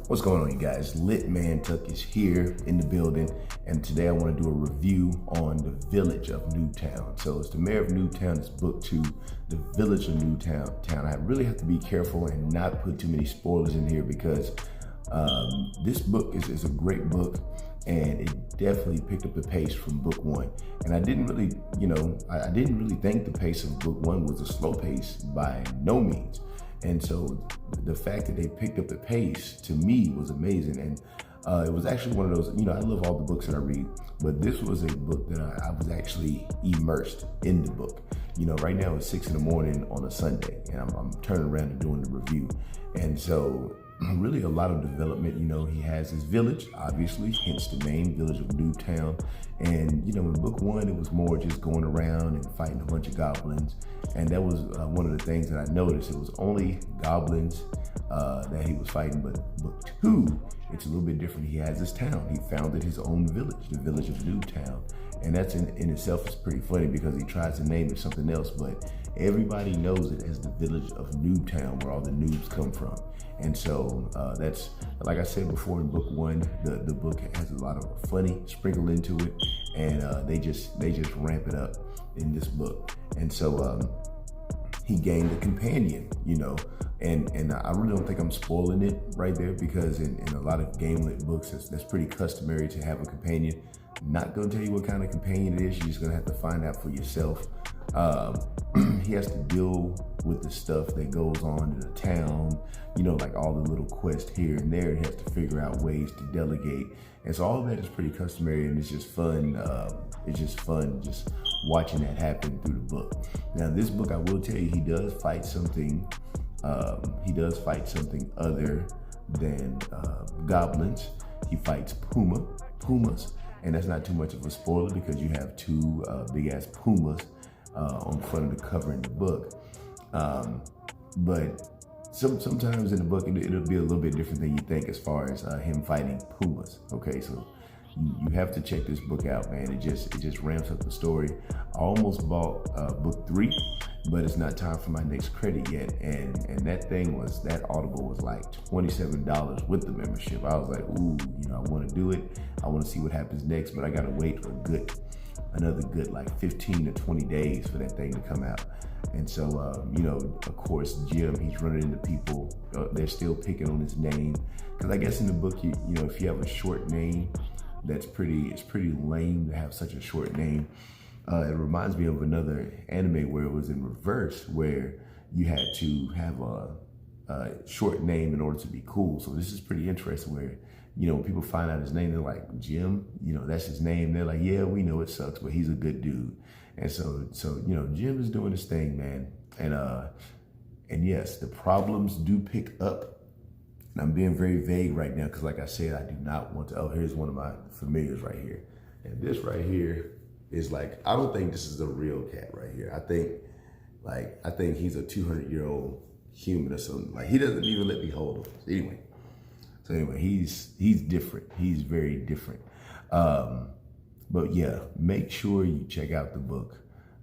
What's going on, you guys? Lit Man Tuck is here in the building, and today I want to do a review on the village of Noobtown. So it's the mayor of Noobtown. It's book 2, the village of Noobtown. I really have to be careful and not put too many spoilers in here because this book is a great book, and it definitely picked up the pace from book 1. And I didn't really, I didn't really think the pace of book 1 was a slow pace by no means. And so the fact that they picked up the pace to me was amazing. And it was actually one of those, I love all the books that I read, but this was a book that I was actually immersed in the book. Right now it's 6 in the morning on a Sunday, and I'm turning around and doing the review. And so really a lot of development. He has his village, obviously, hence the name, village of Noobtown. And in book 1, it was more just going around and fighting a bunch of goblins. And that was one of the things that I noticed. It was only goblins that he was fighting, but book 2, it's a little bit different. He has his town. He founded his own village, the village of Noobtown. And that's in itself is pretty funny because he tries to name it something else, but everybody knows it as the village of Noobtown, where all the noobs come from. And so that's, like I said before, in book 1, the book has a lot of funny sprinkled into it, and they just ramp it up in this book. And so he gained a companion, and I really don't think I'm spoiling it right there, because in a lot of game-lit books, that's pretty customary to have a companion. Not gonna tell you what kind of companion it is. You're just gonna have to find out for yourself. He has to deal with the stuff that goes on in the town, like all the little quests here and there. He has to figure out ways to delegate. And so all of that is pretty customary, and it's just fun. It's just fun just watching that happen through the book. Now, this book, I will tell you, he does fight something other than goblins. He fights pumas, and that's not too much of a spoiler because you have 2 big-ass pumas on the front of the cover in the book. But sometimes in the book, it'll be a little bit different than you think as far as him fighting pumas. Okay, so you have to check this book out, man. It just ramps up the story. I almost bought book 3, but it's not time for my next credit yet. And that Audible was like $27 with the membership. I was like, ooh, I want to do it. I want to see what happens next, but I gotta wait for another good like 15 to 20 days for that thing to come out. And so, of course, Jim, he's running into people. They're still picking on his name. Because I guess in the book, if you have a short name, it's pretty lame to have such a short name. It reminds me of another anime where it was in reverse, where you had to have a short name in order to be cool. So this is pretty interesting where, when people find out his name, they're like, Jim, that's his name. They're like, yeah, we know it sucks, but he's a good dude. And so Jim is doing his thing, man. And yes, the problems do pick up. And I'm being very vague right now because, like I said, I do not want to. Oh, here's one of my familiars right here. And this right here is like, I don't think this is a real cat right here. I think he's a 200-year-old human or something. Like, he doesn't even let me hold him. Anyway, he's different. He's very different. But yeah, make sure you check out the book,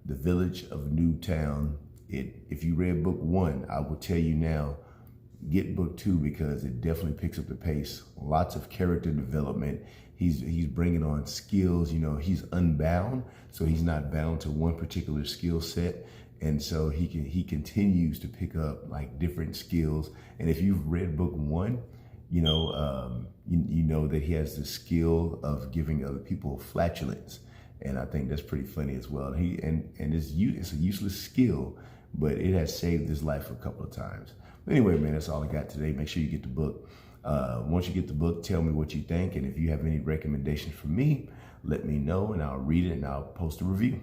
The Village of Noobtown. If you read book 1, I will tell you now, get book 2 because it definitely picks up the pace. Lots of character development. He's bringing on skills. He's unbound, so he's not bound to one particular skill set. And so he continues to pick up like different skills. And if you've read book 1, you know that he has the skill of giving other people flatulence, and I think that's pretty funny as well. It's a useless skill, but it has saved his life a couple of times. But anyway, man, that's all I got today. Make sure you get the book. Once you get the book, tell me what you think, and if you have any recommendations for me, let me know, and I'll read it and I'll post a review.